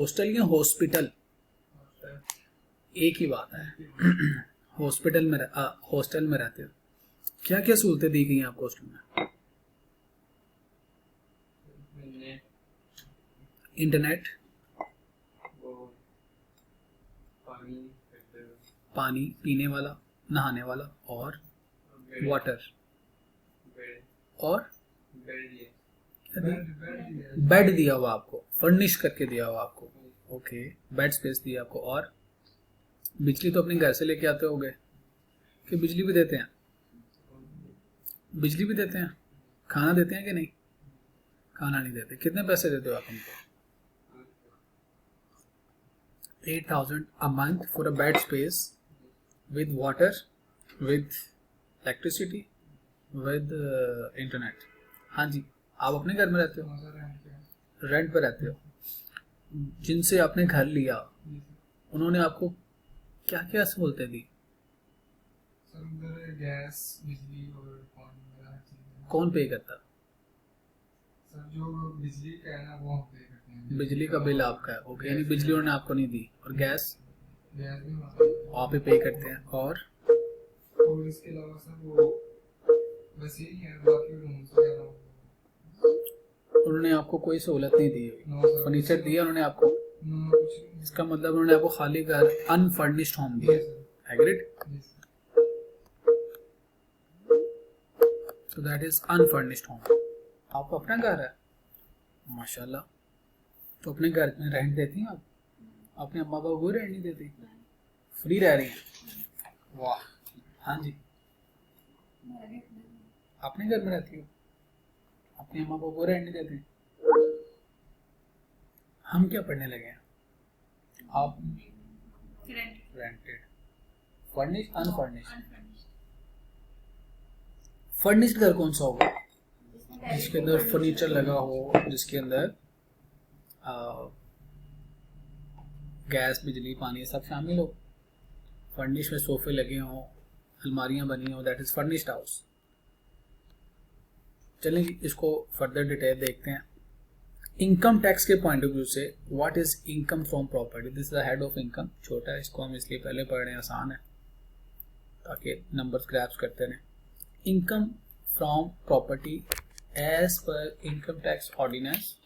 Hostel या hospital एक ही बात है। हॉस्पिटल में हॉस्टल में रहते हो, क्या क्या सहूलतें दी गई हैं आपको हॉस्टल में? इंटरनेट, पानी पीने वाला, नहाने वाला, और वाटर, और बेड दिया हुआ आपको, फर्निश करके दिया हुआ आपको। ओके, बेड स्पेस दिया आपको। और बिजली तो अपने घर से लेके आते होगे कि बिजली भी देते हैं? बिजली भी देते हैं। खाना देते हैं कि नहीं? खाना नहीं देते। कितने पैसे देते हो आप हमको? 8,000 a month for a bed space with water, with electricity, with internet। हाँ जी, आप अपने घर में रहते हो? रेंट पे रहते हो। जिनसे आपने घर लिया उन्होंने आपको क्या क्या सहूलतें दी? गैस, बिजली और पानी। कौन पे करता? सर जो बिजली का है ना वो हम पे करते हैं। बिजली का बिल आपका है। ओके, यानी बिजली उन्होंने आपको नहीं दी। और गैस गैस भी आप ही पे करते हैं। और इसके अलावा सर वो वैसे ही है, बाकी रूम से उन्होंने आपको कोई सहूलत नहीं दी? फर्नीचर दिया उन्होंने आपको? इसका मतलब उन्होंने आपको खाली घर, अनफर्निश्ड होम दिया। Agreed? So that is unfurnished home। आपको अपना घर है? माशाल्लाह। तो अपने घर में रेंट देती हैं आप? अपने अम्मा बाबा को रेंट नहीं देती? फ्री रह रही है? वाह। हाँ जी, अपने घर में रहती हो, अपने अम्मा बाबा को रेंट नहीं देते? हम क्या पढ़ने लगे हैं? आप रेंटेड, फर्निश्ड, अनफर्निश्ड। फर्निश्ड घर कौन सा होगा? जिसके अंदर फर्नीचर लगा हो, जिसके अंदर गैस, बिजली, पानी सब शामिल हो। फर्निश में सोफे लगे हों, अलमारियां बनी हो, दैट इज फर्निश्ड हाउस। चलिए इसको फर्दर डिटेल देखते हैं। इनकम टैक्स के पॉइंट ऑफ व्यू से what is income from property? This is the head of income. छोटा है, इसको हम इसलिए पहले पढ़ रहे हैं, आसान है ताकि नंबर्स ग्रैब्स करते रहें। Income from property as per income tax ordinance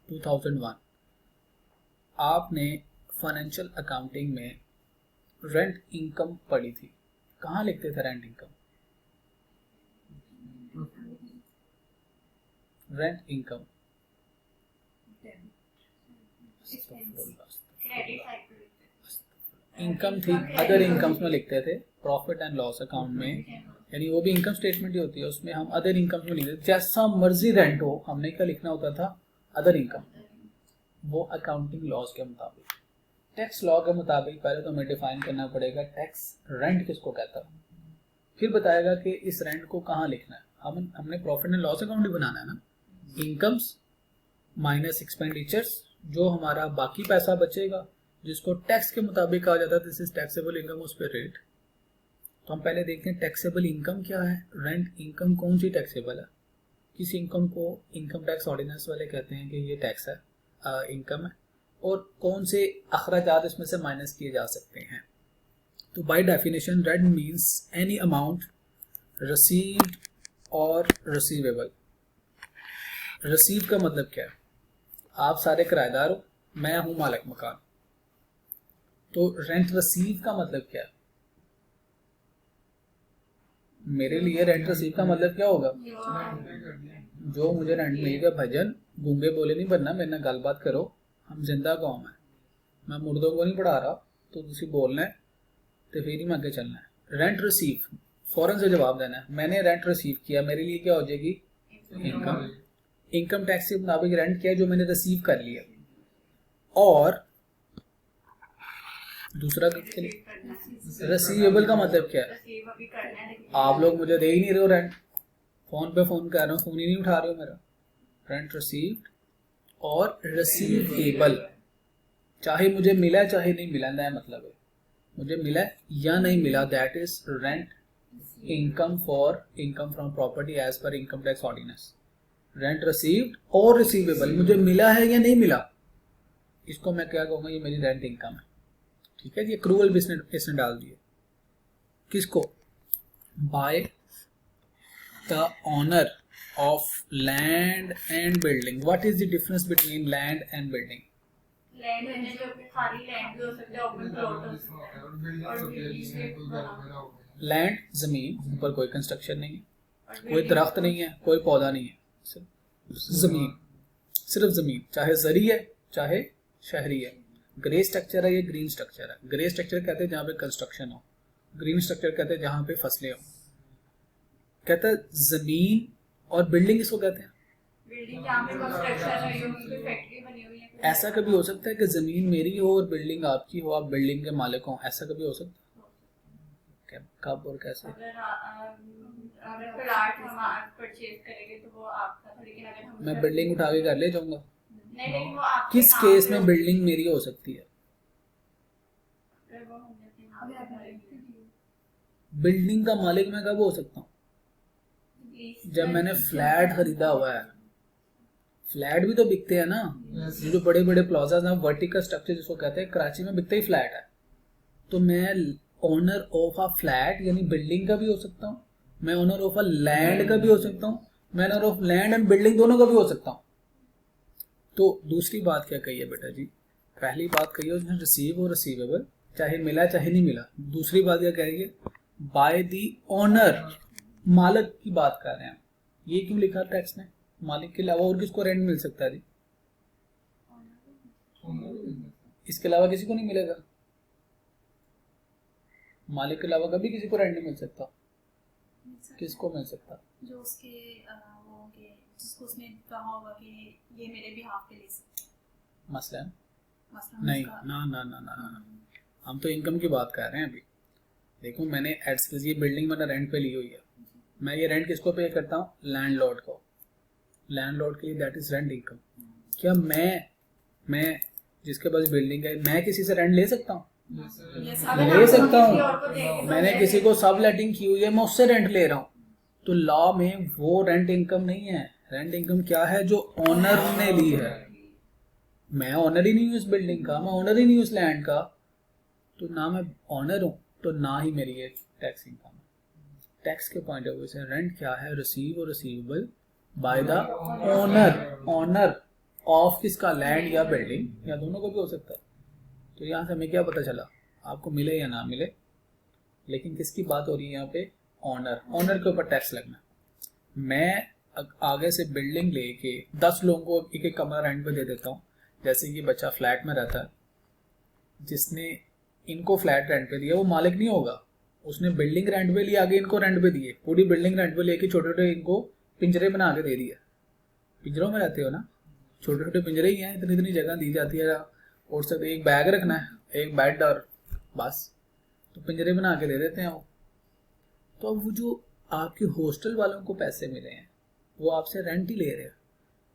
2001। आपने फाइनेंशियल अकाउंटिंग में रेंट इनकम पढ़ी थी। कहाँ लिखते थे rent income? Rent income income थी, अदर इनकम्स में लिखते थे, प्रॉफिट एंड लॉस अकाउंट में, यानी वो भी इनकम स्टेटमेंट ही होती है, उसमें हम अदर इनकम में लिखते थे। जैसा मर्जी रेंट हो, हमने क्या लिखना होता था? Other income. वो अकाउंटिंग लॉज के मुताबिक, टैक्स लॉ के मुताबिक पहले तो हमें डिफाइन करना पड़ेगा टैक्स रेंट किसको कहता है, फिर बताएगा कि इस रेंट को कहाँ लिखना है। हमने प्रॉफिट एंड लॉस अकाउंट ही बनाना है ना। इनकम्स माइनस एक्सपेंडिचर्स, जो हमारा बाकी पैसा बचेगा जिसको टैक्स के मुताबिक कहा जाता है दिस इज टैक्सेबल इनकम, उस पर रेट। तो हम पहले देखते हैं टैक्सेबल इनकम क्या है। रेंट इनकम कौन सी टैक्सेबल है? किस इनकम को इनकम टैक्स ऑर्डिनेंस वाले कहते हैं कि ये टैक्स है, इनकम है, और कौन से अखराजात इसमें से माइनस किए जा सकते हैं। तो by definition rent means any amount received और रिसीवेबल। रिसीव का मतलब क्या है? आप सारे किराएदार हो, मैं हूं मालिक मकान, तो रेंट रिसीव का मतलब क्या है? मेरे लिए रेंट रिसीव का मतलब क्या होगा? जो मुझे रेंट मिल गया। भजन गूंगे बोले नहीं बनना, मेरे नाल गलबात करो, हम जिंदा कौम है, मैं मुर्दों को नहीं पढ़ा रहा, तो तुसी बोलना है तो फिर ही मैं आगे चलना है। रेंट रिसीव फौरन से जवाब देना है, मैंने रेंट रिसीव किया, मेरे लिए क्या हो जाएगी? इनकम। इनकम टैक्स के मुताबिक रेंट क्या है? जो मैंने रिसीव कर लिया। और दूसरा रिसीवेबल का मतलब क्या है? आप लोग मुझे दे ही नहीं रहे हो रेंट, फोन पे फोन कर रहा हूँ, फोन ही नहीं उठा रहे हो मेरा। रेंट रिसीव्ड और रिसीवेबल, चाहे मुझे मिला चाहे नहीं मिला, नया मतलब है मुझे मिला या नहीं मिला, that is rent income for income from property as per income tax ordinance. Rent received और रिसीवेबल, मुझे मिला है या नहीं मिला, इसको मैं क्या कहूँगा, ये मेरी रेंट इनकम है। ठीक है, ये क्रूअल भी इसने डाल दिए। किसको? By the owner of land and building. What is the difference between land and building? Land है जो खाली लैंड भी हो सकता है, ओपन प्लॉट हो सकता है, और बिल्डिंग होती है जिसमें कोई घर वगैरह हो गया। लैंड जमीन, ऊपर कोई कंस्ट्रक्शन नहीं है, और कोई building दरख्त नहीं है, कोई पौधा नहीं है, सिर्फ जमीन, सिर्फ जमीन, चाहे जरी है चाहे शहरी है। ग्रे स्ट्रक्चर है, ये ग्रीन स्ट्रक्चर है। ग्रे स्ट्रक्चर कहते हैं जहाँ पे कंस्ट्रक्शन हो, ग्रीन स्ट्रक्चर कहते हैं जहाँ पे फसलें हो। कहता है जमीन और बिल्डिंग इसको कहते हैं। बिल्डिंग जहाँ पे कंस्ट्रक्शन है, कोई फैक्ट्री बनी हुई है, ऐसा कभी हो सकता है कि जमीन मेरी हो और बिल्डिंग आपकी हो, आप बिल्डिंग के मालिक हो? ऐसा कभी हो सकता है? कब और कैसे? अगर प्लॉट हम परचेज करेंगे तो वो आपका थोड़ी, लेकिन अगर हम मैं बिल्डिंग उठा के घर ले जाऊंगा? नहीं, लेकिन वो आपके किस नाम केस पे में हो- बिल्डिंग मेरी हो सकती है? अगर वो हमने अपने नाम पे भरी हुई बिल्डिंग का मालिक मैं कब हो सकता हूँ? है। जब मैंने फ्लैट खरीदा हुआ है। फ्लैट भी तो बिकते हैं ना, ये जो बड़े बड़े प्लाजा ना, वर्टिकल स्ट्रक्चर जिसको कहते हैं, कराची में बिकते ही फ्लैट है। तो मैं ओनर ऑफ अ फ्लैट यानी बिल्डिंग का भी हो सकता हूँ, मैं ओनर ऑफ अ लैंड का भी हो सकता हूँ, मैं owner of land and building दोनों का भी हो सकता हूँ। तो दूसरी बात क्या कही है बेटा जी? पहली बात कही है उसने रिसीव और रिसीवेबल, चाहे मिला चाहे नहीं मिला। दूसरी बात क्या कही है? बाय दी ओनर, मालिक की बात कर रहे हैं। ये क्यों लिखा टैक्स में? मालिक के अलावा और किसको रेंट मिल सकता है जी? इसके अलावा किसी को नहीं मिलेगा। मालिक के अलावा कभी किसी को रेंट नहीं मिल सकता। किसको मिल सकता? जो उसके वो होंगे, जिसको उसने कहा होगा कि ये मेरे बिहाफ पे ले सकते हैं। मसलन मसलन नहीं, उसका- ना ना ना ना ना, हम तो इनकम की बात कर रहे हैं अभी। देखो मैंने एड्स, ये बिल्डिंग मैंने रेंट पे ली हुई है, मैं ये रेंट किसको पे करता हूँ? लैंडलॉर्ड को। लैंडलॉर्ड के लिए दैट इज रेंट इनकम। क्या मैं जिसके पास बिल्डिंग है, मैं किसी से रेंट ले सकता हूँ? Yes, अगर ले हम सकता किसी और को हूँ। देंगे तो मैंने ले किसी को सब लेटिंग की हुई है, मैं उससे रेंट ले रहा हूँ। तो लॉ में वो रेंट इनकम नहीं है। रेंट इनकम क्या है? जो ओनर ने ली है। मैं ओनर ही नहीं हूँ इस बिल्डिंग का, मैं ओनर ही नहीं हूँ इस लैंड का, तो ना मैं ओनर हूँ तो ना ही मेरी ये टैक्स इनकम है। टैक्स के पॉइंट ऑफ व्यू से रेंट क्या है? रिसीव और receivable by the owner, owner of किसका? लैंड या बिल्डिंग, या दोनों को भी हो सकता है। तो यहाँ से हमें क्या पता चला? आपको मिले या ना मिले, लेकिन किसकी बात हो रही है यहाँ पे? ऑनर। ऑनर के ऊपर टैक्स लगना। मैं आगे से बिल्डिंग लेके 10 लोगों को एक एक कमरा रेंट पे दे देता हूँ। जैसे कि बच्चा फ्लैट में रहता है, जिसने इनको फ्लैट रेंट पे दिया वो मालिक नहीं होगा, उसने बिल्डिंग रेंट पे ली, आगे इनको रेंट पे दिए, पूरी बिल्डिंग रेंट पे लेके छोटे छोटे इनको पिंजरे बना के दे दिया। पिंजरों में रहते हो ना, छोटे छोटे पिंजरे ही हैं, इतनी इतनी जगह दी जाती है, और सब एक बैग रखना है, एक बेड और बस, तो पिंजरे बना के दे देते हैं वो। तो अब वो जो आपके हॉस्टल वालों को पैसे मिले हैं वो आपसे रेंट ही ले रहे हैं,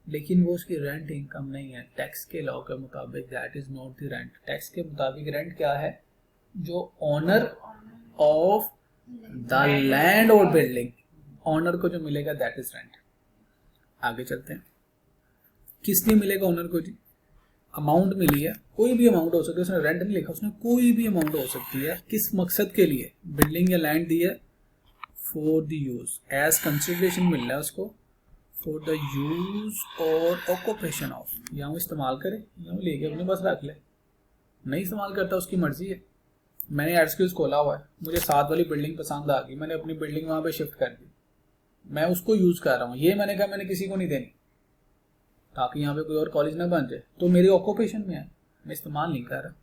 लेकिन वो उसकी रेंट इनकम नहीं है। टैक्स के लॉ के मुताबिक that is not the rent. Tax के मुताबिक रेंट क्या है? जो ओनर ऑफ द लैंड और बिल्डिंग, ओनर को जो मिलेगा दैट इज रेंट। आगे चलते हैं। किस लिए मिलेगा ओनर को जी? अमाउंट मिली है, कोई भी अमाउंट हो सकती है, उसने रेंट नहीं लिखा, उसने कोई भी अमाउंट हो सकती है। किस मकसद के लिए? बिल्डिंग या लैंड दी है for the use, as consideration मिल रहा है उसको, फॉर द यूज और ऑक्यूपेशन ऑफ। या वो इस्तेमाल करे या वो लेके अपने पास रख ले, नहीं इस्तेमाल करता उसकी मर्जी है। मैंने एडस्किल्स खोला हुआ है, मुझे 7 वाली बिल्डिंग पसंद आ गई, मैंने अपनी बिल्डिंग वहाँ पे शिफ्ट कर दी, मैं उसको यूज कर रहा हूँ। ये मैंने कहा मैंने किसी को नहीं देनी ताकि यहाँ पे कोई और कॉलेज ना बन जाए, तो मेरी ऑक्यूपेशन में है, मैं इस्तेमाल नहीं कर रहा,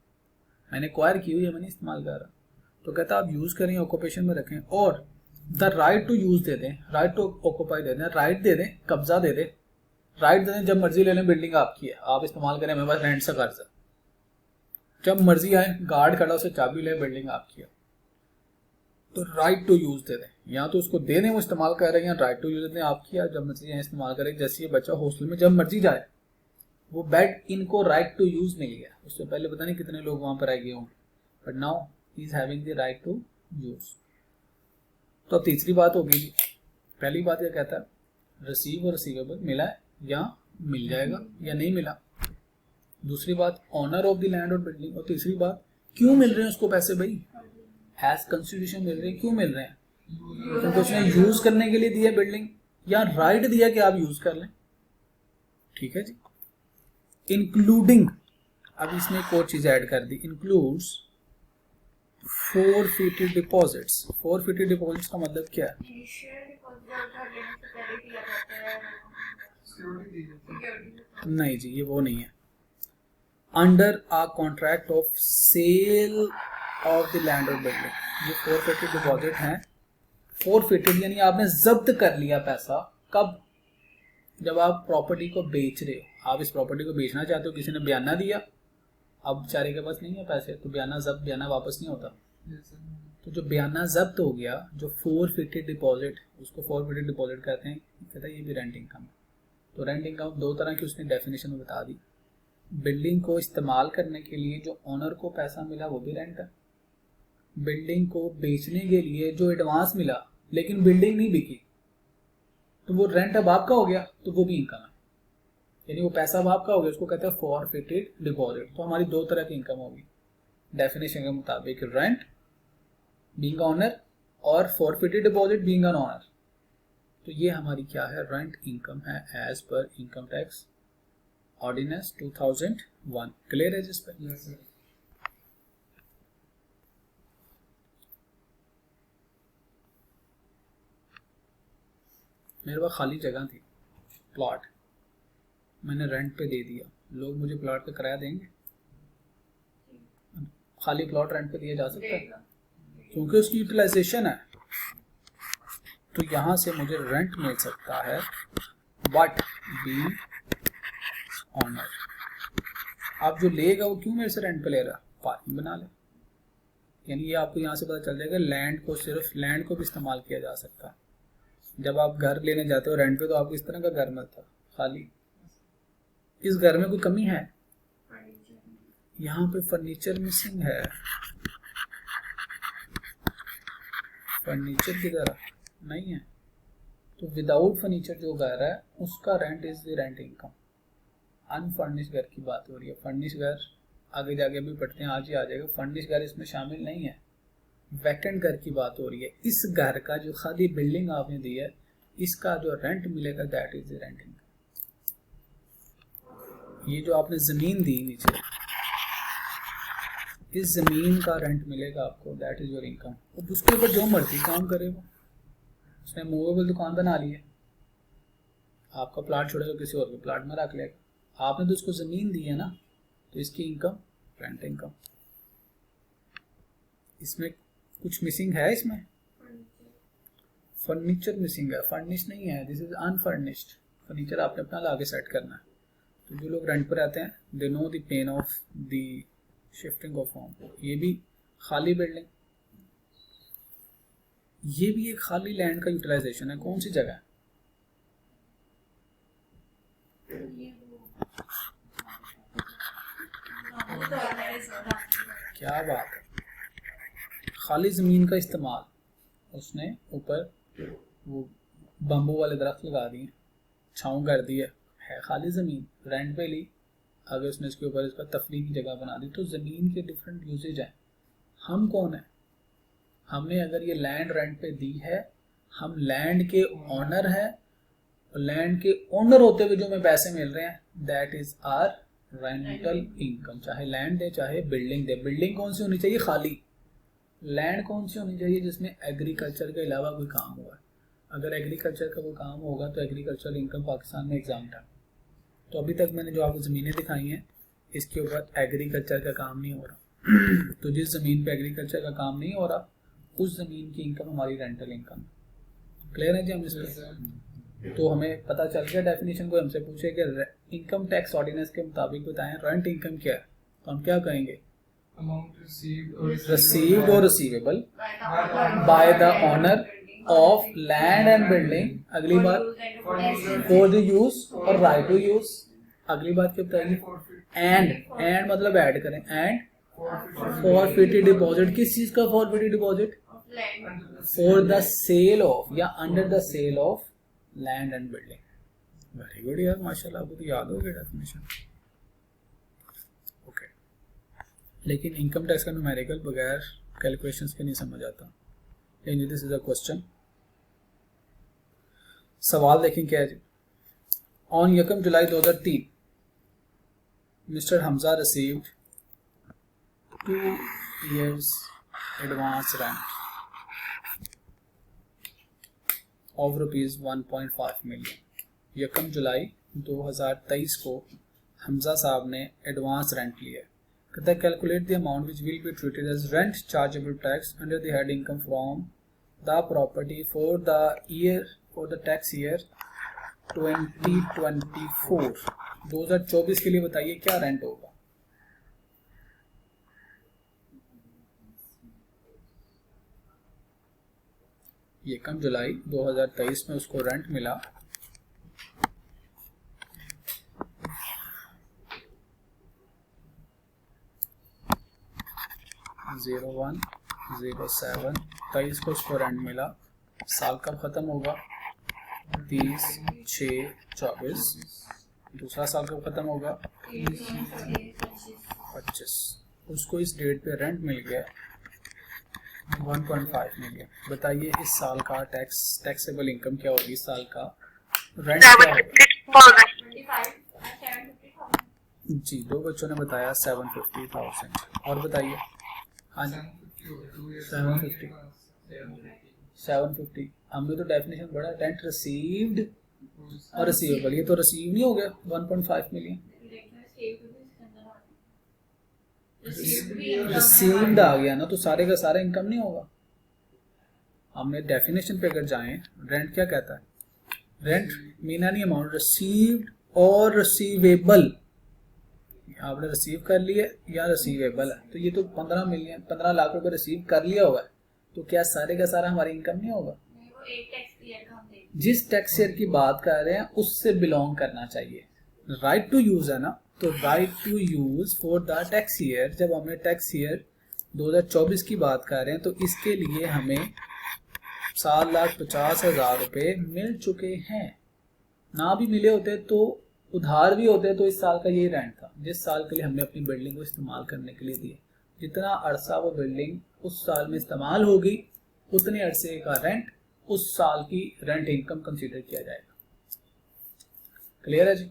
मैंने एक्वायर की हुई है, मैंने इस्तेमाल कर रहा। तो कहता आप यूज करें, ऑक्यूपेशन में रखें, और द राइट टू यूज दे दें, राइट टू ऑक्यूपाई दे दें, राइट दे दें, कब्जा दे दें, राइट दे दें, जब मर्जी ले लें, बिल्डिंग आपकी है, आप इस्तेमाल करें, मेरे पास रेंट से कर्ज है, जब मर्जी आए गार्ड खड़ा उसे चाबी ले, बिल्डिंग आपकी है। तो राइट टू यूज दे दें, या तो उसको दे दें वो इस्तेमाल कर रहे हैं, राइट टू यूज दे दें आपकी है, जब मर्जी इस्तेमाल करें। जैसे ये बच्चा हॉस्टल में जब मर्जी जाए, वो बेड इनको राइट टू यूज मिल गया, उससे पहले पता नहीं कितने लोग वहां पर आए गए होंगे, but now he is having the right to use. तो अब तीसरी बात होगी, पहली बात यह कहता है रिसीव और रिसीवेबल मिला है या मिल जाएगा या नहीं मिला, दूसरी बात ऑनर ऑफ द लैंड और बिल्डिंग, और तीसरी बात क्यों मिल रहे हैं उसको पैसे भाई, एज कंस्टिट्यूशन मिल रहे हैं, क्यों मिल रहे हैं, क्योंकि उसने यूज करने के लिए दिया बिल्डिंग, या राइट दिया कि आप यूज कर लें। ठीक है जी। इंक्लूडिंग, अब इसमें एक और चीज ऐड कर दी, includes forfeited deposits। forfeited deposits का मतलब क्या है? इनिशियल डिपॉजिट घर लेने से पहले दिया जाता है, सिक्योरिटी दी जाती है। सिक्योरिटी। नहीं जी, ये वो नहीं है। Under a contract of sale of the land और बिल्डिंग, ये forfeited डिपॉजिट है। forfeited यानी आपने जब्त कर लिया पैसा, कब? जब आप प्रॉपर्टी को बेच रहे हो, आप इस प्रॉपर्टी को बेचना चाहते हो, किसी ने बयाना दिया, अब बेचारे के पास नहीं है पैसे, तो बयाना जब्त, बयाना वापस नहीं होता। Yes, sir. तो जो बयाना जब्त हो गया, जो forfeited डिपॉजिट, उसको forfeited डिपॉजिट कहते हैं, कहता है ये भी रेंट इनकम है। तो रेंट इनकम दो तरह की उसने डेफिनेशन में बता दी। बिल्डिंग को इस्तेमाल करने के लिए जो ओनर को पैसा मिला वो भी रेंट है। बिल्डिंग को बेचने के लिए जो एडवांस मिला लेकिन बिल्डिंग नहीं बिकी, तो वो रेंट अब आपका हो गया, तो वो भी इनकम है, यानी वो पैसा अब आपका हो गया, उसको कहते हैं forfeited डिपॉजिट। तो हमारी दो तरह की इनकम होगी डेफिनेशन के मुताबिक, रेंट बीइंग ऑनर और forfeited deposit being an owner. तो ये हमारी क्या है, रेंट इनकम है as per income tax ordinance 2001। Clear है जिस पर? Yes, sir. मेरे पास खाली जगह थी, प्लॉट मैंने रेंट पे दे दिया, लोग मुझे प्लॉट पे किराया देंगे? खाली प्लॉट रेंट पे दिया जा सकता है क्योंकि उसकी यूटिलाइजेशन है, तो यहां से मुझे रेंट मिल सकता है, बट बी ऑनर। आप जो लेगा वो क्यों मेरे से रेंट पे ले रहा, पार्किंग बना ले, यानी ये आपको यहाँ से पता चल जाएगा लैंड को, सिर्फ लैंड को भी इस्तेमाल किया जा सकता है। जब आप घर लेने जाते हो रेंट पे, तो आपको इस तरह का घर मिलता है खाली। इस घर में कोई कमी है, यहाँ पे फर्नीचर मिसिंग है, फर्नीचर की तरह नहीं है, तो विदाउट फर्नीचर जो घर है उसका rent is the rent income. Unfurnished घर की बात हो रही है, फर्निश घर आगे जाके भी पढ़ते हैं, आज ही आ जाएगा, फर्निश घर इसमें शामिल नहीं है, वैकेंट घर की बात हो रही है। इस घर का जो खाली बिल्डिंग आपने दी है, इसका जो रेंट मिलेगा that is the rent income. ये जो आपने जमीन दी नीचे, इस जमीन का रेंट मिलेगा आपको, दैट इज योर इनकम। अब उसके ऊपर जो मर्जी काम करे वो, उसने मूवेबल दुकान बना ली है, आपका प्लाट छोड़ेगा किसी और के प्लाट में रख लेगा, आपने तो उसको जमीन दी है ना, तो इसकी इनकम रेंट इनकम। इसमें कुछ मिसिंग है, इसमें फर्नीचर मिसिंग है, फर्निश नहीं है, दिस इज अनफर्निश्ड। फर्नीचर आपने अपना लाके सेट करना है। तो जो लोग रेंट पर रहते हैं they know the pain of the shifting of home. ये भी खाली बिल्डिंग, ये भी एक खाली लैंड का यूटिलाइजेशन है। कौन सी जगह है? क्या बात है, खाली जमीन का इस्तेमाल, उसने ऊपर वो बम्बू वाले दरख्त लगा दिए, छाँव कर दी है खाली जमीन, रेंट पे ली, आगे उसने इसके ऊपर इसका तफरीह की जगह बना दी। तो जमीन के डिफरेंट यूजेज हैं। हम कौन है? हमने अगर ये लैंड रेंट पे दी है, हम लैंड के ओनर है, और लैंड के ओनर होते हुए जो हमें पैसे मिल रहे हैं that is our rental income. चाहे लैंड दे चाहे बिल्डिंग दे। बिल्डिंग कौन सी होनी चाहिए? खाली। लैंड कौन सी होनी चाहिए? जिसमें एग्रीकल्चर के अलावा कोई काम हुआ है। अगर एग्रीकल्चर का कोई काम होगा तो एग्रीकल्चर इनकम पाकिस्तान में एग्जाम्प्ट है। तो अभी तक मैंने जो आपको ज़मीनें दिखाई हैं इसके ऊपर एग्रीकल्चर का काम नहीं हो रहा। तो जिस ज़मीन पे एग्रीकल्चर का काम नहीं हो रहा उस ज़मीन की इनकम हमारी रेंटल इनकम। क्लियर है जी? हम इसमें तो हमें पता चल गया डेफिनेशन। को हमसे पूछे कि इनकम टैक्स ऑर्डिनेंस के मुताबिक बताएं रेंट इनकम क्या है, तो हम क्या कहेंगे? Amount received or receivable by the owner of land and building। अगली बात for the use और right to use। अगली बात क्या बताएंगे? and मतलब ऐड करें, and forfeited deposit। किस चीज का forfeited deposit? for the sale of या under the sale of land and building। Very good यार, माशाल्लाह, आपको तो याद हो गया डेफिनेशन। लेकिन इनकम टैक्स का न्यूमेरिकल बगैर कैलकुलेशंस के नहीं समझ आता। लेकिन दिस इज अ क्वेश्चन। सवाल देखें क्या है जी। On 1 July 2003 mister Hamza received 2 years advance rent of rupees 1.5 million। 1 जुलाई 2023 को हमजा साहब ने एडवांस रेंट लिया। कहता है calculate the amount which will be treated as rent chargeable tax under the head income from the property for the tax year 2024। 2024 के लिए बताइए क्या रेंट होगा। ये 1 जुलाई 2023 में उसको रेंट मिला 01/07। 23 को उसको रेंट मिला। साल कब खत्म होगा? 30/6/24। दूसरा साल कब खत्म होगा? 25। उसको इस डेट पे रेंट मिल गया 1.5 मिलियन। बताइए इस साल का टैक्सेबल इनकम क्या होगी? इस साल का रेंट क्या होगा? 25,750,000। जी, 2 बच्चों ने बताया 750,000। और बताइए। हाँ जी 750। हमने तो डेफिनेशन पढ़ा रेंट रिसीव्ड और रिसीवेबल। ये तो रिसीव नहीं हो गया 1.5 मिलियन। रिसीव्ड आ गया ना, तो सारे का सारा इनकम नहीं होगा। हमने डेफिनेशन पे अगर जाएं, रेंट क्या कहता है? Rent mean any amount received और रिसीवेबल। आपने रिसीव कर लिया या रिसीवेबल है, तो ये तो 15 लाख रुपए रिसीव कर लिया हुआ है, तो क्या सारे का सारा हमारी इनकम नहीं होगा? वो एक टैक्स ईयर का हम देखें। जिस टैक्स ईयर की बात कर रहे हैं उससे बिलोंग करना चाहिए। राइट टू यूज है ना, तो right to use for the tax year. जब हमने टैक्स ईयर 2024 की बात कर रहे हैं तो इसके लिए हमें 7,50,000 रुपए मिल चुके हैं। ना भी मिले होते तो उधार भी होते तो इस साल का यही रेंट था जिस साल के लिए हमने अपनी बिल्डिंग को इस्तेमाल करने के लिए दिए। जितना अरसा वो बिल्डिंग उस साल में इस्तेमाल होगी उतने अरसे का रेंट उस साल की रेंट इनकम कंसीडर किया जाएगा। क्लियर है जी?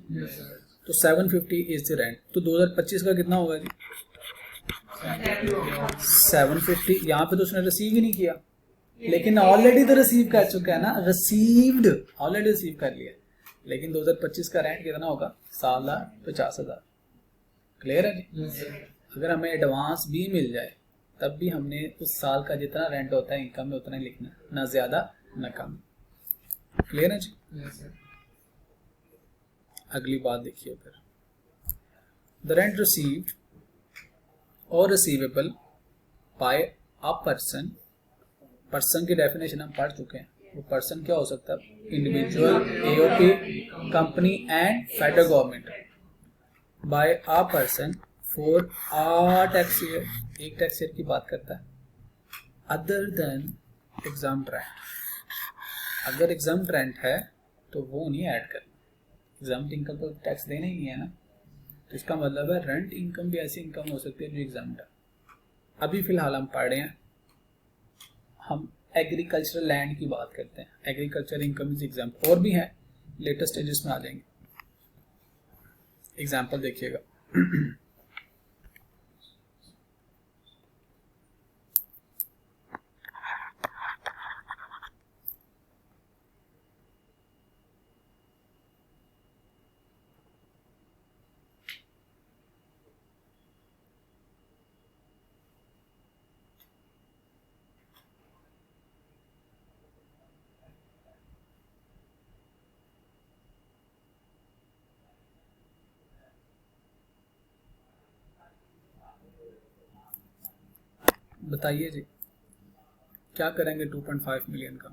तो 750 इज द रेंट। तो 2025 का कितना होगा जी? 750। यहाँ पे तो उसने रिसीव ही नहीं किया, लेकिन ऑलरेडी तो रिसीव कर चुका है ना, रिसीव्ड ऑलरेडी रिसीव कर लिया। लेकिन 2025 का रेंट कितना होगा? 7,50,000। क्लियर है जी? अगर हमें एडवांस भी मिल जाए तब भी हमने उस साल का जितना रेंट होता है इनकम में उतना ही लिखना, ना ज्यादा ना कम। क्लियर है जी? अगली बात देखिए फिर। द रेंट रिसीव्ड और receivable by a person. Person की डेफिनेशन हम पढ़ चुके हैं। वो पर्सन क्या हो सकता है? Individual, AOP, company and federal government. By a person for a tax year. एक टैक्स ईयर की बात करता है। Other than exempt rent. अगर एग्जाम्प्ट रेंट है तो वो नहीं ऐड करना। एग्जाम्प्ट इनकम पर टैक्स देना ही नहीं है ना, तो इसका मतलब है रेंट इनकम भी ऐसी इनकम हो सकती है जो एग्जाम्प्ट है। अभी फिलहाल हम पढ़ रहे हैं, हम एग्रीकल्चरल लैंड की बात करते हैं। Agriculture income is exempt. और भी है, लेटेस्ट स्टेजेस में आ जाएंगे। एग्जाम्पल देखिएगा। बताइए जी क्या करेंगे 2.5 मिलियन का?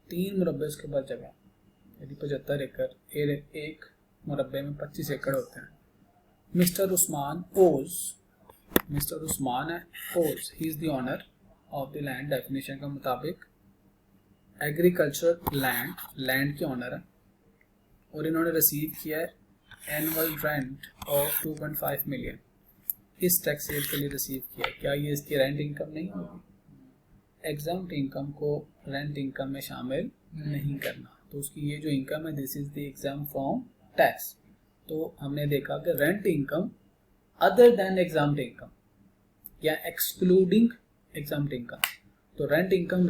तीन मुरब्बे उसके बाद जगह, यदि 75 एकड़, एक मुरब्बे में 25 एकड़ होते हैं। मिस्टर उस्मान ओज, मिस्टर उस्मान है owns, he is the owner of the land. Definition के मुताबिक एग्रीकल्चर लैंड के ऑनर है और इन्होंने रिसीव किया है एनुअल रेंट ऑफ 2.5 मिलियन, इस टैक्स ईयर के लिए रिसीव किया। क्या ये इसकी रेंट इनकम नहीं होगी? एग्जाम्प्ट इनकम को रेंट इनकम में शामिल नहीं करना, तो उसकी ये जो इनकम है this is the exempt from tax. तो हमने देखा कि rent income other than exempt income या एक्सक्लूडिंग एग्जाम्प्ट इनकम, तो रेंट इनकम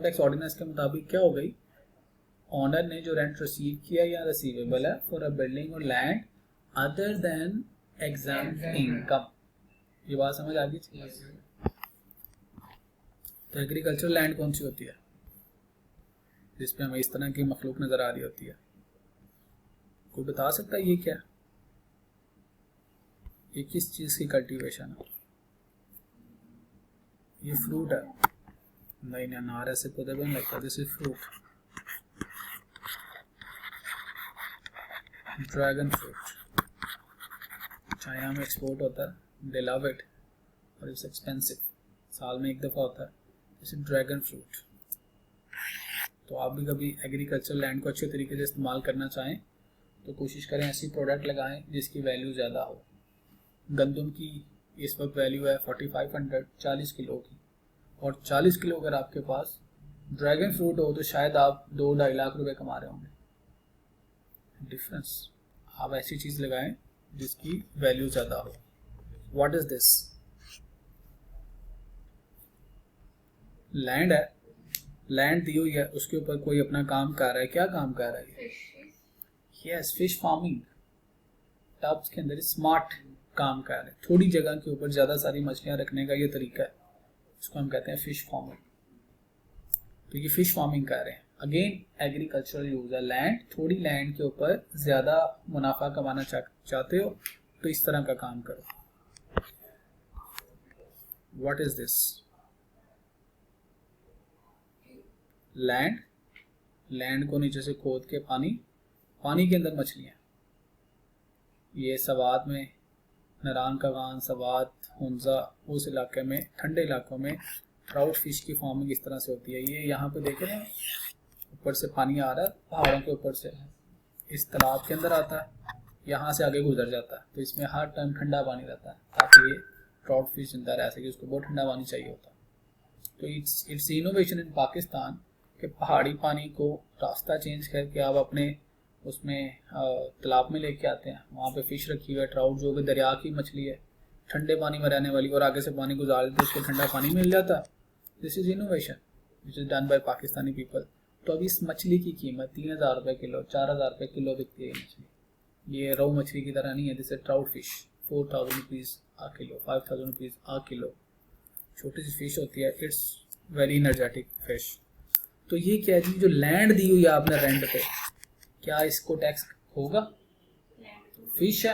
टैक्स ऑर्डिनेंस के मुताबिक क्या हो गई? ऑनर ने जो रेंट रिसीव किया या रिसीवेबल है फॉर अ बिल्डिंग और land other than exempt income. ये बात समझ आ गई? Yes, sir. तो एग्रीकल्चर लैंड कौन सी होती है जिसपे हमें इस तरह की मखलूक नजर आ रही होती है? कोई बता सकता है ये क्या? ये किस चीज की कल्टीवेशन है? ये फ्रूट है? नहीं नहीं, अनार ऐसे पौधे बन लगता है। This is fruit, dragon fruit. China में एक्सपोर्ट होता है, दे लव इट और इट्स एक्सपेंसिव, साल में एक दफ़ा होता है। जैसे ड्रैगन फ्रूट। तो आप भी कभी एग्रीकल्चर लैंड को अच्छे तरीके से इस्तेमाल करना चाहें तो कोशिश करें ऐसी प्रोडक्ट लगाएं जिसकी वैल्यू ज़्यादा हो। गंदम की इस वक्त वैल्यू है 4500, 40 किलो की, और 40 किलो अगर आपके पास ड्रैगन फ्रूट हो तो शायद आप 2-2.5 लाख रुपए कमा रहे होंगे। डिफरेंस। आप ऐसी चीज़ लगाएं जिसकी वैल्यू ज़्यादा हो। What is this? लैंड है, लैंड दी हुई है, उसके ऊपर कोई अपना काम कर रहा है। क्या काम कर रहा है? Yes, fish farming. टब्स के अंदर स्मार्ट काम कर रहे हैं, थोड़ी जगह के ऊपर ज़्यादा सारी मछलियाँ रखने का ये तरीका है, इसको हम कहते हैं फिश फार्मिंग। तो ये फिश फार्मिंग कर रहे हैं। अगेन एग्रीकल्चरल यूज है, लैंड, थोड़ी लैंड के ऊपर ज़्यादा मुनाफा कमाना चाहते हो तो इस तरह का काम करो। What is this? Land, land को नीचे से खोद के पानी के अंदर मछलियाँ। ये सवात में, नारायण कगान, सवात, हुंजा, उस इलाके में, ठंडे इलाकों में ट्राउट फिश की फार्मिंग इस तरह से होती है। ये यहाँ पे देख रहे हैं, ऊपर से पानी आ रहा है पहाड़ों के ऊपर से, इस तालाब के अंदर आता है, यहाँ से आगे गुजर जाता है, तो इसमें हर टाइम ठंडा पानी रहता है ताकि ये ट्राउट फिश जिंदा रह सके, उसको बहुत ठंडा पानी चाहिए होता है। तो इट्स इनोवेशन इन पाकिस्तान कि पहाड़ी पानी को रास्ता चेंज करके आप अपने उसमें तालाब में लेके आते हैं, वहाँ पे फिश रखी हुई है, ट्राउट जो कि दरिया की मछली है, ठंडे पानी में रहने वाली, और आगे से पानी गुजार देते उसको ठंडा पानी मिल जाता है। This is innovation which is done by Pakistani people. तो अब इस मछली की कीमत 3000 रुपये किलो, 4000 रुपये किलो बिकती है ये मछली। ये रोहू मछली की तरह नहीं है, this is trout fish, 4000 rupees a kilo, 5000 rupees a kilo. छोटी सी फिश होती है, इट्स वेरी एनर्जेटिक फिश। तो ये क्या है, जो लैंड दी हुई है आपने रेंट पे, क्या इसको टैक्स होगा? फिश है,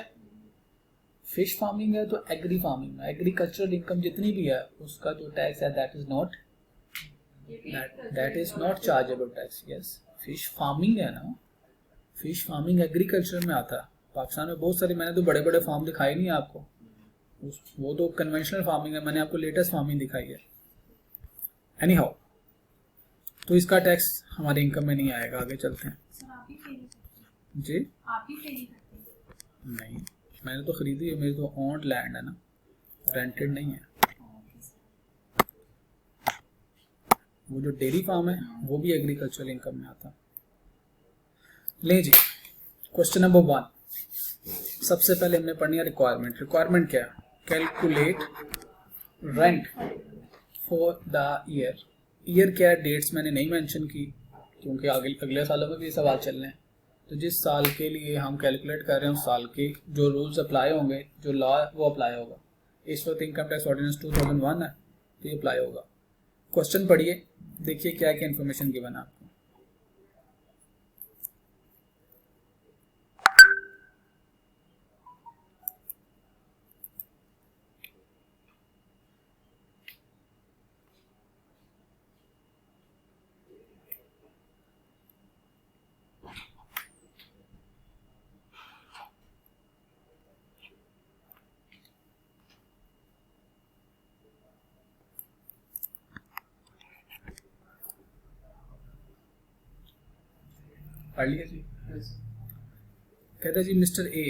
फिश फार्मिंग है तो एग्री फार्मिंग है, एग्रीकल्चरल इनकम जितनी भी है उसका जो टैक्स है that is not chargeable tax. Yes, fish farming है ना, फिश फार्मिंग एग्रीकल्चर में आता है। पाकिस्तान में बहुत सारे, मैंने तो बड़े बड़े फार्म दिखाए नहीं आपको, वो तो कन्वेंशनल फार्मिंग है, मैंने आपको लेटेस्ट फार्मिंग दिखाई है। एनी हाउ, तो इसका टैक्स हमारी इनकम में नहीं आएगा। आगे चलते हैं जी। आप ही पे नहीं करते? नहीं, मैंने तो खरीदी है, मेरी तो ओन्ड लैंड है ना, रेंटेड नहीं है। वो जो डेयरी फार्म है वो भी एग्रीकल्चरल इनकम में आता। ले जी, क्वेश्चन नंबर 1। सबसे पहले हमने पढ़नी है रिक्वायरमेंट। रिक्वायरमेंट क्या है? Calculate rent for the year. Year क्या है? डेट्स मैंने नहीं मेंशन की क्योंकि अगले सालों में भी ये सवाल चलने हैं। तो जिस साल के लिए हम कैलकुलेट कर रहे हैं उस साल के जो रूल्स अप्लाई होंगे, जो लॉ है वो अप्लाई होगा। इस वक्त इनकम टैक्स ऑर्डिनेंस 2001 है तो ये अप्लाई होगा। क्वेश्चन पढ़िए, देखिए क्या क्या इन्फॉर्मेशन गिवन है आपको। पढ़ लिया जी। कहता है जी mister A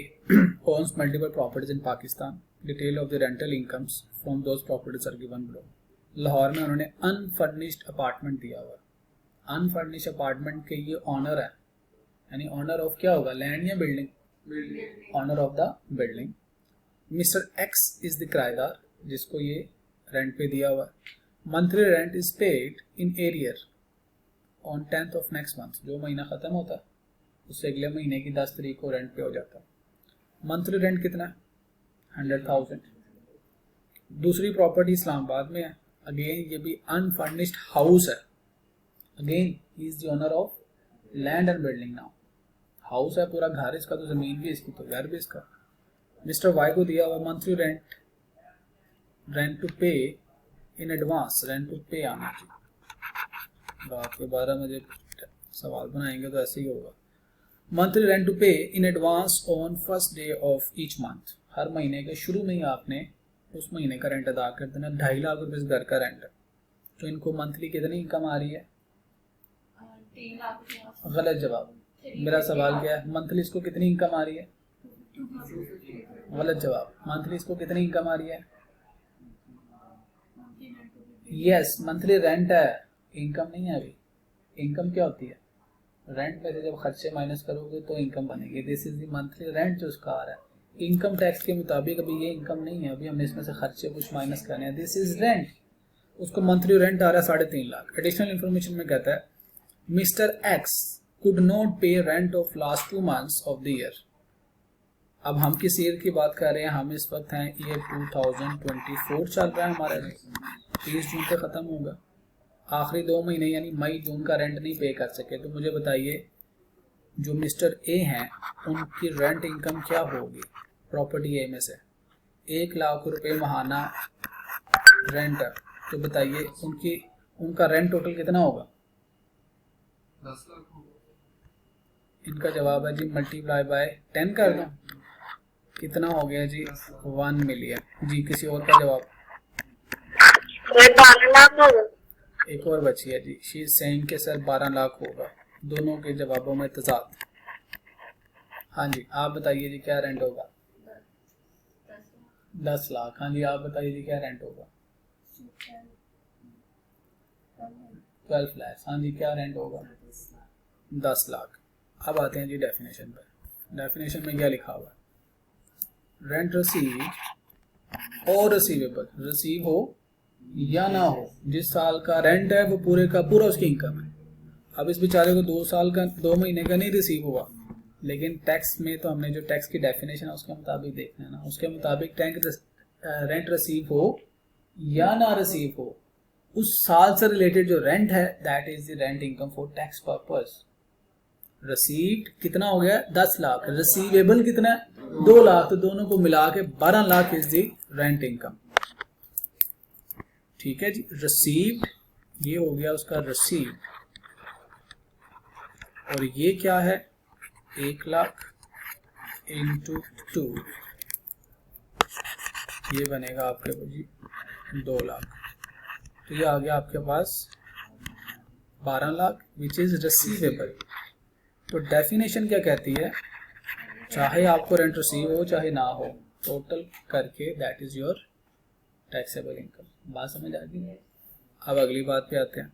owns multiple properties in Pakistan. Detail of the rental incomes from those properties are given below. Lahore में उन्होंने अनफर्निश्ड अपार्टमेंट दिया हुआ। अनफर्निश्ड अपार्टमेंट के ये ऑनर है, यानी ऑनर ऑफ क्या होगा, लैंड या building, owner of the building. Mister X is the किराएदार जिसको ये रेंट पे दिया हुआ। Monthly rent is paid in arrear on 10th of next month। जो महीना खत्म होता है उससे अगले महीने की 10 तारीख को रेंट पे हो जाता है। मंथली रेंट कितना है, 100,000। दूसरी प्रॉपर्टी इस्लामाबाद में है, अगेन ये भी अनफर्निश्ड हाउस है। Again he is the owner of land and building. Now house है पूरा घर, इसका तो जमीन भी इसकी, तो घर भी इसका। मिस्टर वाई को दिया हुआ monthly rent to pay in advance, rent to पे आना चाहिए। रात के 12 बजे सवाल बनाएंगे तो ऐसे ही होगा। Monthly rent to pay in advance on first day of each month. हर महीने के शुरू में ही आपने उस महीने का रेंट अदा कर देना। 2.5 लाख रुपए इस घर का रेंट है। तो इनको मंथली कितनी इनकम आ रही है, 3 लाख रुपए। गलत जवाब। मेरा सवाल क्या है, मंथली इसको कितनी इनकम आ रही है, गलत जवाब। मंथली इसको कितनी इनकम आ रही है, यस मंथली रेंट है, इनकम नहीं है। अभी इनकम क्या होती है, रेंट में से जब खर्चे माइनस करोगे तो इनकम बनेगी। This is the monthly rent जो उसका आ रहा है। इनकम टैक्स के मुताबिक अभी ये इनकम नहीं है, अभी हमने इसमें से खर्चे कुछ माइनस करने हैं। दिस इज रेंट, उसको मंथली रेंट आ रहा है 3.5 लाख। एडिशनल इन्फॉर्मेशन में कहता है मिस्टर एक्स कुड नॉट पे rent of last 2 months of the year. अब हम किस ईयर की बात कर रहे हैं, हम इस वक्त हैं ईयर 2024 चल रहा है हमारा, 30 जून तक खत्म होगा। आखिरी 2 महीने यानी मई जून का रेंट नहीं पे कर सके। तो मुझे बताइए जो मिस्टर ए हैं उनकी रेंट इनकम क्या होगी प्रॉपर्टी ए में से। 1 लाख रुपए महाना रेंट है, तो बताइए उनका रेंट टोटल कितना होगा। 10 लाख होगा। इनका जवाब है जी मल्टीप्लाई बाय 10 कर दो, कितना हो गया जी 1 मिलियन। जी किसी और का जवाब, 12 लाख होगा। एक और बची है जी, शी इज सेइंग के सर 12 लाख होगा। दोनों के जवाबों में तजाद। हाँ जी आप बताइए जी क्या रेंट होगा, 10 लाख। हाँ जी आप बताइए जी क्या रेंट होगा, 12 लाख। हाँ जी क्या रेंट होगा, 10 लाख। अब आते हैं जी डेफिनेशन पर। डेफिनेशन में क्या लिखा हुआ है, रेंट रिसीव और रिसीवेबल, रिसीव हो या ना हो, जिस साल का रेंट है वो पूरे का पूरा उसकी इनकम है। अब इस बेचारे को 2 साल का 2 महीने का नहीं रिसीव हुआ, लेकिन टैक्स में तो हमने जो टैक्स की डेफिनेशन है उसके मुताबिक देखना है ना। उसके मुताबिक रेंट रिसीव हो या ना रिसीव हो, उस साल से रिलेटेड जो रेंट है that is the rent income for tax purpose. Received कितना हो गया 10 लाख, रिसीवेबल कितना है 2 लाख, तो दोनों को मिला के 12 lakh is the rent income. ठीक है जी, रिसीव्ड ये हो गया उसका रिसीव, और ये क्या है 1 लाख इंटू 2, ये बनेगा आपके पास जी 2 लाख। तो ये आ गया आपके पास 12 लाख विच इज रिसीवेबल। तो डेफिनेशन क्या कहती है, चाहे आपको रेंट रिसीव हो चाहे ना हो, टोटल करके that is your taxable income. बात समझ आ गई। अब अगली बात पे आते हैं।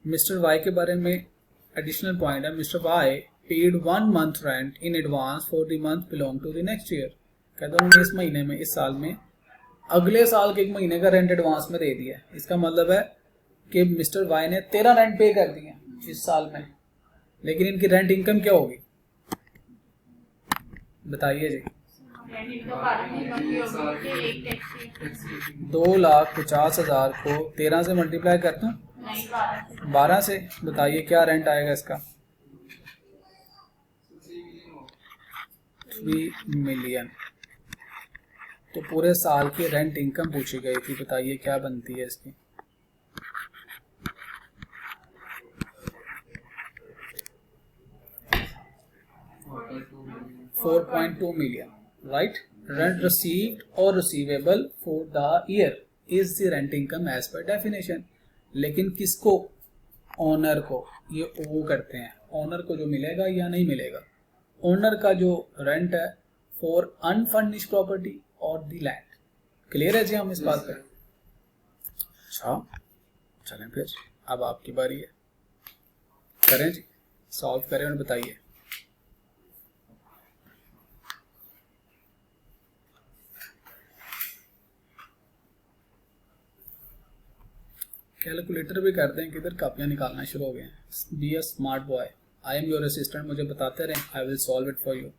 मिस्टर वाई के बारे में एडिशनल पॉइंट है, mister Y paid 1 month rent in advance for the month belong to the next year. कहते हैं इस महीने में, इस साल में अगले साल के 1 महीने का रेंट एडवांस में दे दिया। इसका मतलब है कि मिस्टर वाई ने 13 रेंट पे कर दिए इस साल में, लेकिन इनकी रेंट इनकम क्या होगी बताइए जी। 2,50,000 को 13 से मल्टीप्लाई करता हूँ 12 से, बताइए क्या रेंट आएगा इसका, 3 मिलियन। तो पूरे साल की रेंट इनकम पूछी गई थी, बताइए क्या बनती है इसकी। $4.2 million, right? Rent received or receivable for the year is the rent income as per definition. लेकिन किसको ओनर को, ये ओ करते हैं, ओनर को जो मिलेगा या नहीं मिलेगा, ओनर का जो रेंट है फॉर अनफर्निश्ड प्रॉपर्टी और द लैंड। क्लियर है जी हम इस बात पे? अच्छा चलें फिर, अब आपकी बारी है, करें जी, सॉल्व करें और बताइए। कैलकुलेटर भी करते हैं, किधर कापियां निकालना शुरू हो गए हैं। Be a smart boy, I am your assistant, मुझे बताते रहें, I will solve it for you.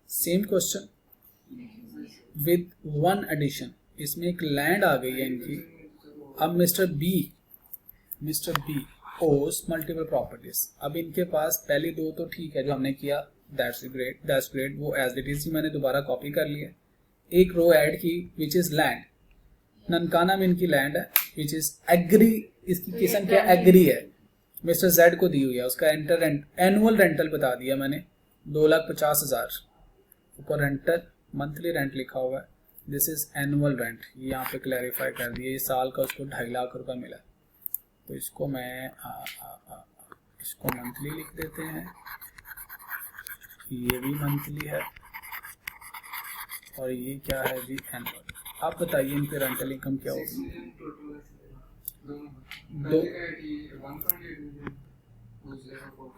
Same question with one addition, इसमें एक लैंड आ गई है इनकी। अब mister B owns multiple properties. अब इनके पास पहली दो तो ठीक है जो हमने किया, दैट्स ग्रेट, वो एज इट इज ही मैंने दोबारा कॉपी कर लिया। एक रो ऐड की विच इज लैंड, ननकाना में इनकी लैंड है विच इज एग्री, इसकी किस्म क्या एग्री है, मिस्टर जेड को दी हुई है, उसका एनुअल रेंटल बता दिया मैंने 2,50,000, ऊपर रेंटल मंथली रेंट लिखा हुआ है, दिस इज एनुअल रेंट, ये यहाँ पे क्लैरिफाई कर दिया, ये साल का उसको 2.5 लाख रुपए मिला। तो इसको मैं इसको मंथली लिख देते हैं, ये भी मंथली है और ये क्या है जी एनुअल। आप बताइए इनके रेंटल इनकम क्या होगी?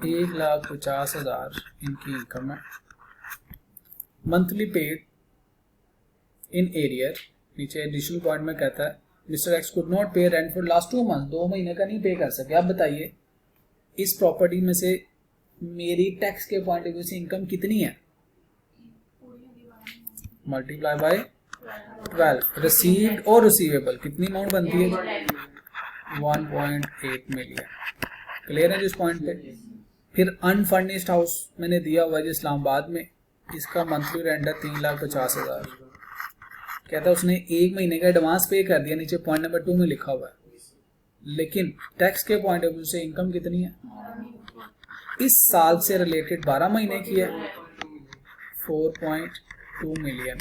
1,50,000 इनकी इनकम है, मंथली पेड इन एरियर। नीचे एडिशनल पॉइंट में कहता है मिस्टर एक्स कुड नॉट पे रेंट फॉर लास्ट 2 मंथ, 2 महीने का नहीं पे कर सके। आप बताइए इस प्रॉपर्टी में से मेरी टैक्स के पॉइंट ऑफ व्यू से इनकम कितनी है? मल्टीप्लाई बाय 12, रिसीव्ड और रिसीवेबल कितनी अमाउंट बनती है? 1.8 मिलियन। क्लियर है जिस पॉइंट पे? फिर अनफर्निश्ड हाउस मैंने दिया हुआ है इस्लामाबाद में, इसका मंथली रेंट है 3,50,000। कहता है उसने 1 महीने का एडवांस पे कर दिया, नीचे पॉइंट नंबर 2 में लिखा हुआ है, लेकिन टैक्स के पॉइंट ऑफ व्यू से इनकम कितनी है? इस साल से रिलेटेड 12 महीने की है, 4.2 मिलियन।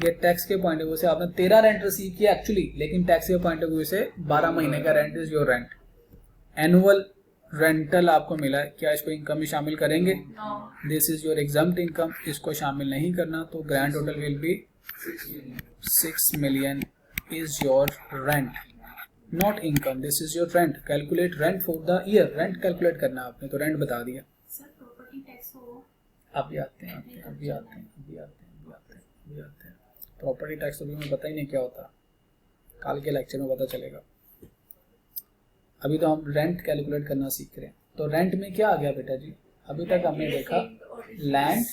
ये टैक्स के पॉइंट ऑफ व्यू से आपने 13 रेंट रिसीव किया एक्चुअली, लेकिन टैक्स के पॉइंट ऑफ व्यू से 12 महीने का rent is your rent. Annual rental आपको मिला है, क्या इसको इनकम में शामिल करेंगे? This is your exempt income, इसको शामिल नहीं करना, तो grand total will be 6 million is your rent, not income, this is your rent. Calculate rent for the year, rent calculate करना आपने, तो रेंट बता दिया। सर प्रॉपर्टी टैक्स हो, अभी आते हैं प्रॉपर्टी टैक्स तो भी हमें पता ही नहीं क्या होता, कल के लेक्चर में पता चलेगा। अभी तो हम रेंट कैलकुलेट करना सीख रहे हैं। तो रेंट में क्या आ गया बेटा जी? अभी तक हमने देखा लैंड,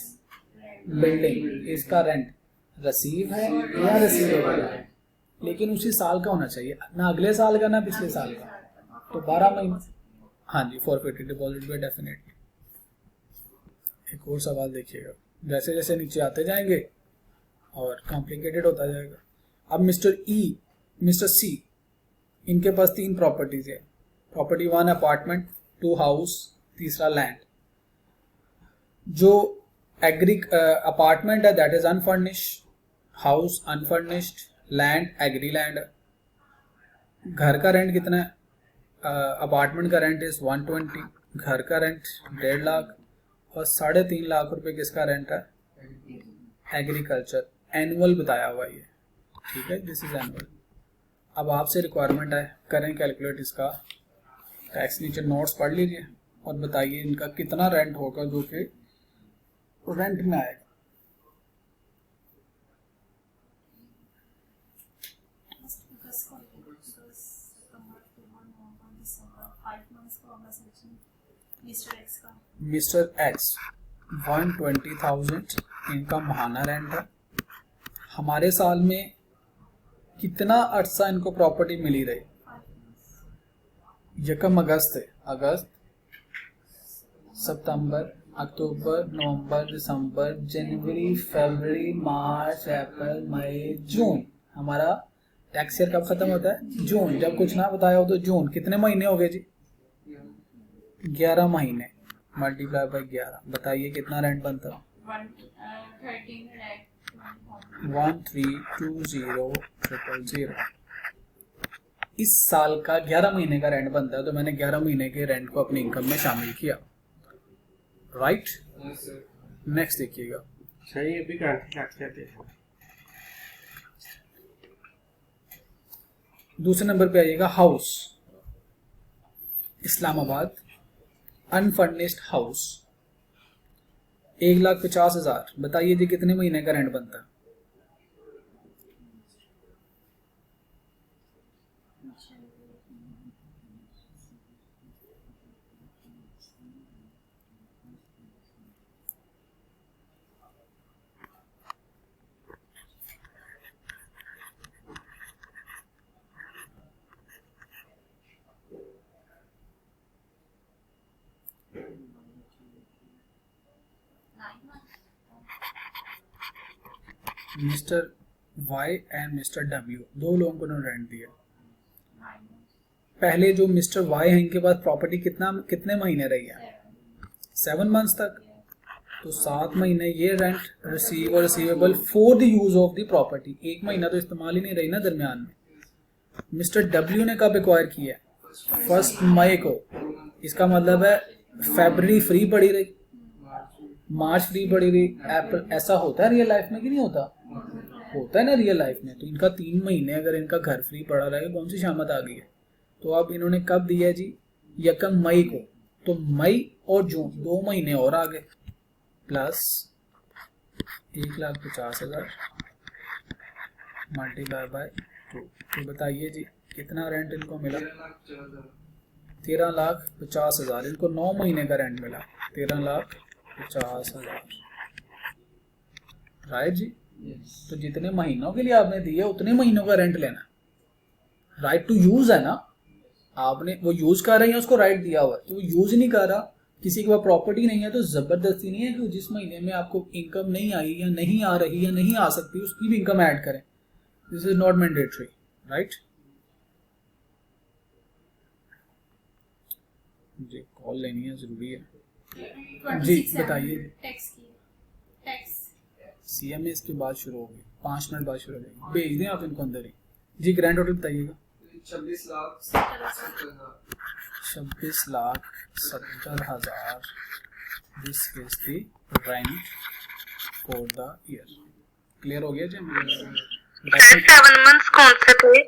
बिल्डिंग, इसका रेंट रिसीव है या रिसीवेबल है, लेकिन उसी साल का होना चाहिए, ना अगले साल का ना पिछले साल का। तो 12 महीने, हाँ जी, फॉरफिटेड डिपॉजिट पे डेफिनेटली। एक और सवाल देखिएगा, जैसे जैसे नीचे आते जाएंगे और कॉम्प्लिकेटेड होता जाएगा। अब मिस्टर सी, इनके पास 3 प्रॉपर्टीज है। प्रॉपर्टी 1 अपार्टमेंट, 2 हाउस, तीसरा लैंड। जो अपार्टमेंट है that is unfurnished, house unfurnished, land agri land. घर का रेंट कितना है? अपार्टमेंट का रेंट इज 120, घर का रेंट 1.5 लाख और 3.5 लाख रुपए किसका रेंट है? एग्रीकल्चर। एनुअल बताया हुआ ये, ठीक है, दिस इज एनुअल। अब आपसे रिक्वायरमेंट है, करें कैलकुलेट इसका टैक्स। नीचे नोट्स पढ़ लीजिए और बताइए इनका कितना रेंट होगा जो कि रेंट में आएगा। मिस्टर एक्स 120,000 इनका महाना रेंट है। हमारे साल में कितना अरसा इनको प्रॉपर्टी मिली रही? यकम अगस्त है, अगस्त, सितंबर, अक्टूबर, नवंबर, दिसंबर, जनवरी, फरवरी, मार्च, अप्रैल, मई, जून। हमारा टैक्स ईयर कब खत्म होता है? जून। जब कुछ ना बताया हो तो जून। कितने महीने हो गए जी? 11 महीने मल्टीप्लाई बाय 11, बताइए कितना रेंट बनता है? 13 लाख 1320,000। इस साल का 11 महीने का रेंट बनता है, तो मैंने 11 महीने के रेंट को अपनी इनकम में शामिल किया, राइट। Yes sir. नेक्स्ट देखिएगा, सही अभी गांधी लाख कहते हैं। दूसरे नंबर पे आइएगा हाउस, इस्लामाबाद, अनफर्निश्ड हाउस, 1,50,000। बताइए जी कितने महीने का रेंट बनता है? Mister Y and mister W, दो लोगों को उन्होंने रेंट दिया। पहले जो मिस्टर वाई है इनके पास प्रॉपर्टी कितने महीने रही है? 7 मंथ्स तक। तो 7 महीने ये रेंट रिसीव और receivable for the use of the property. 1 महीना तो इस्तेमाल ही नहीं रही ना दरमियान में। मिस्टर डब्ल्यू ने कब एक्वायर किया? 1 मई को। इसका मतलब है फरवरी फ्री पड़ी रही, मार्च फ्री पड़ी रही, अप्रैल। ऐसा होता है रियल लाइफ में कि नहीं होता? होता है ना रियल लाइफ में। तो इनका 3 महीने अगर इनका घर फ्री पड़ा रहेगा, कौन सी शामत आ गई है? तो अब इन्होंने कब दिया जी? 1 मई को। तो मई और जून 2 महीने और आ गए, प्लस 1,50,000 मल्टीप्लाई बाय 2। तो बताइए जी कितना रेंट इनको मिला? 13,50,000। इनको 9 महीने का रेंट मिला, 13,50,000, राइट जी। तो जितने महीनों के लिए आपने दिए उतने महीनों का रेंट लेना। राइट टू यूज है ना, आपने वो यूज कर रहे हैं, उसको राइट दिया हुआ है, तो वो यूज नहीं कर रहा, किसी के पास प्रॉपर्टी नहीं है, तो जबरदस्ती नहीं है कि जिस महीने में आपको इनकम नहीं आई या नहीं आ रही या नहीं आ सकती उसकी भी इनकम ऐड करें। This is not mandatory, right. जी कॉल लेनी है, जरूरी है जी, बताइए। टैक्स की टैक्स सीएमए इसके बाद शुरू होगी, 5 मिनट बाद शुरू हो जाएगी। भेज दें आप इनको अंदर ही जी। ग्रैंड टोटल बताइएगा। 26,70,000 this is the rent for the year. Clear हो गया जी? 7 मंथ्स कौन से थे?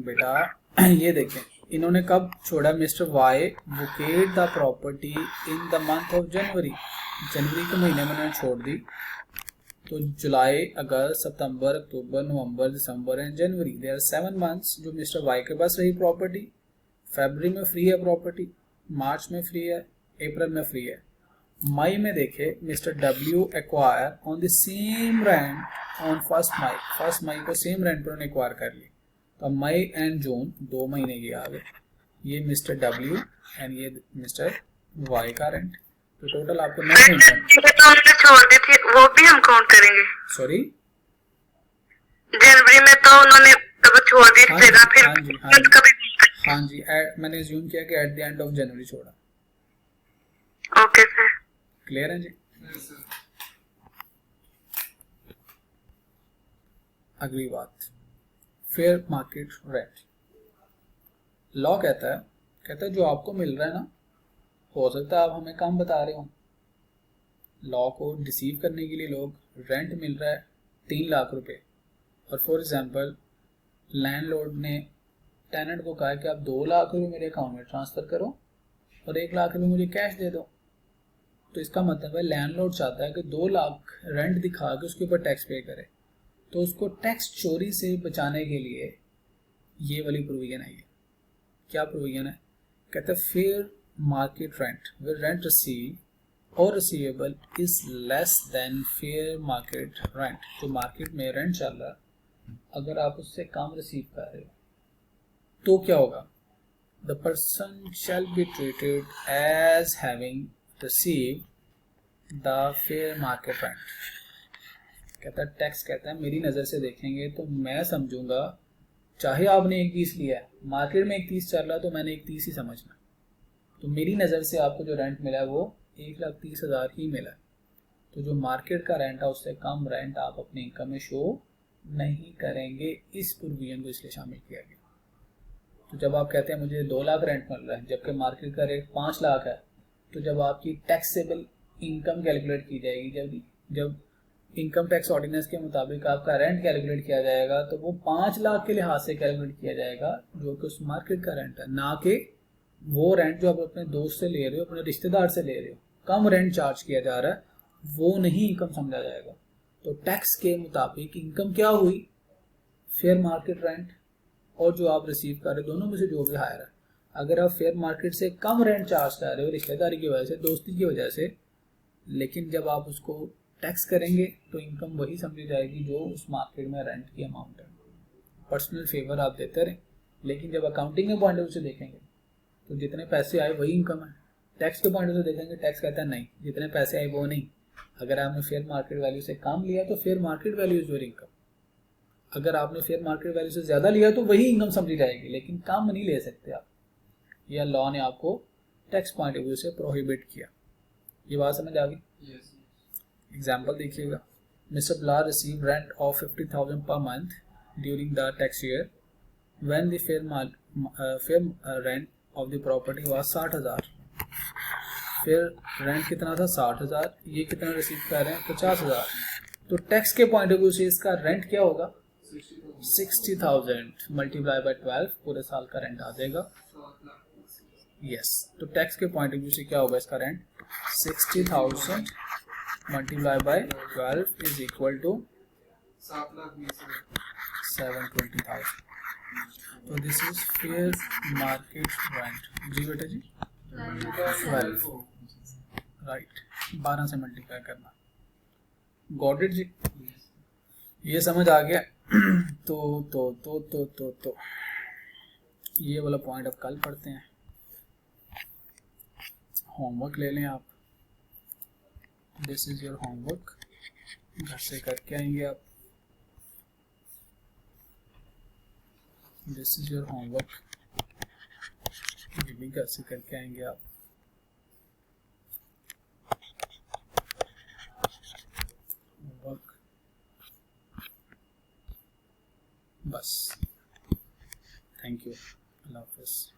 बेटा ये देखें, इन्होंने कब छोड़ा? Mister Y vacated the property in the month of January. जनवरी के महीने में उन्होंने छोड़ दी। तो जुलाई, अगस्त, सितंबर, अक्टूबर, नवंबर, दिसंबर एंड जनवरी, देयर आर 7 मंथ्स जो मिस्टर वाई के पास रही प्रॉपर्टी। फरवरी में फ्री है प्रॉपर्टी, मार्च में फ्री है, अप्रैल में फ्री है। मई में देखे mister W acquire on the same rent on 1 मई। 1 मई को सेम रेंट पर उन्होंने एक्वायर कर ली। तो मई एंड जून 2 महीने की आ गए। ये मिस्टर डब्ल्यू एंड ये मिस्टर वाई का रेंट। तो टोटल आपको 9 महीने। तो हमने छोड़ दी थी, वो भी हम काउंट करेंगे? सॉरी, जनवरी में तो उन्होंने तब छोड़ दी हाँ थी ना, फिर हाँ जी, हाँ जी, कभी। हाँ जी, मैंने अज्यूम किया कि at the end of January छोड़ा। Okay sir. क्लियर है जी? अगली बात, फेयर मार्केट रेंट। लॉ कहता है जो आपको मिल रहा है ना, हो सकता है आप हमें कम बता रहे हो। लॉ को डिसीव करने के लिए लोग रेंट मिल रहा है 3 लाख रुपए, और फॉर एग्जांपल लैंडलॉर्ड ने टेनेंट को कहा कि आप 2 लाख रुपए मेरे अकाउंट में ट्रांसफर करो और 1 लाख रुपए मुझे कैश दे दो। तो इसका मतलब है लैंडलॉर्ड चाहता है कि 2 लाख रेंट दिखा के उसके ऊपर टैक्स पे करे। तो उसको टैक्स चोरी से बचाने के लिए ये वाली प्रोविजन है। क्या प्रोविजन है? कहते हैं fair market rent where rent received or receivable is less than fair market rent। जो मार्केट में रेंट चल रहा है, अगर आप उससे कम रिसीव कर रहे हो तो क्या होगा? The person shall be treated as having received the fair market rent। कहता है टैक्स, कहता है मेरी नज़र से देखेंगे तो मैं समझूंगा, चाहे आपने 1,30 लिया है, मार्केट में 1,30 चल रहा है तो मैंने 1,30 ही समझना। तो मेरी नज़र से आपको जो रेंट मिला है वो 1,30,000 ही मिला है। तो जो मार्केट का रेंट है उससे कम रेंट आप अपनी इनकम में शो नहीं करेंगे। इस प्रोविजन को इसलिए शामिल किया गया। तो जब आप कहते हैं मुझे 2 लाख रेंट मिल रहा है जबकि मार्केट का रेट 5 लाख है, तो जब आपकी टैक्सेबल इनकम कैलकुलेट की जाएगी, जब इनकम टैक्स ऑर्डिनेंस के मुताबिक आपका रेंट कैलकुलेट किया जाएगा, तो वो 5 लाख के लिहाज से कैलकुलेट किया जाएगा जो कि उस मार्केट का रेंट है, ना कि वो रेंट जो आप अपने दोस्त से ले रहे हो, अपने रिश्तेदार से ले रहे हो, कम रेंट चार्ज किया जा रहा है, वो नहीं इनकम समझा जाएगा। तो टैक्स के मुताबिक इनकम क्या हुई, फेयर मार्केट रेंट और जो आप रिसीव कर रहे हो दोनों में से जो भी हायर है। अगर आप फेयर मार्केट से कम रेंट चार्ज कर रहे हो रिश्तेदारी की वजह से, दोस्ती की वजह से, लेकिन जब आप उसको टैक्स करेंगे तो इनकम वही समझी जाएगी जो उस मार्केट में रेंट की अमाउंट है। पर्सनल फेवर आप देते रहें, लेकिन जब अकाउंटिंग के पॉइंट ऑफ व्यू से देखेंगे तो जितने पैसे आए वही इनकम है। टैक्स के पॉइंट ऑफ व्यू से देखेंगे, टैक्स कहता है नहीं, जितने पैसे आए वो नहीं। अगर आपने फेयर मार्केट वैल्यू से कम लिया तो fair market value is your income. अगर आपने फेयर मार्केट वैल्यू से ज़्यादा लिया तो वही इनकम समझी जाएगी, लेकिन कम नहीं ले सकते आप। यह लॉ ने आपको टैक्स पॉइंट ऑफ व्यू से प्रोहिबिट किया। ये बात समझ आ गई? Yes. एग्जाम्पल देखिएगा। Mister Bilal receive rent of 50,000 per month during the tax year when the fair rent of the property was 60,000। फिर रेंट कितना था? 60,000। ये कितना रिसीव कर रहे हैं? 50,000। तो टैक्स के पॉइंट ऑफ व्यू से इसका रेंट क्या होगा? 60,000 मल्टीप्लाई बाय 12, पूरे साल का रेंट आ जाएगा। यस, तो टैक्स के पॉइंट ऑफ व्यू से क्या होगा इसका rent? 60,000 multiply by 12 is equal to 720,000। तो this is fair market rent. जी बेटा जी, 12 राइट, 12 से मल्टीप्लाई करना। गॉट इट जी? ये समझ आ गया? तो ये वाला पॉइंट अब कल पढ़ते हैं। होमवर्क ले लें आप। दिस इज योर होमवर्क, घर से करके आएंगे आप। दिस इज योर होमवर्क, ये भी घर से करके आएंगे आप। होमवर्क बस। थैंक यू, अल्लाह हाफिज़।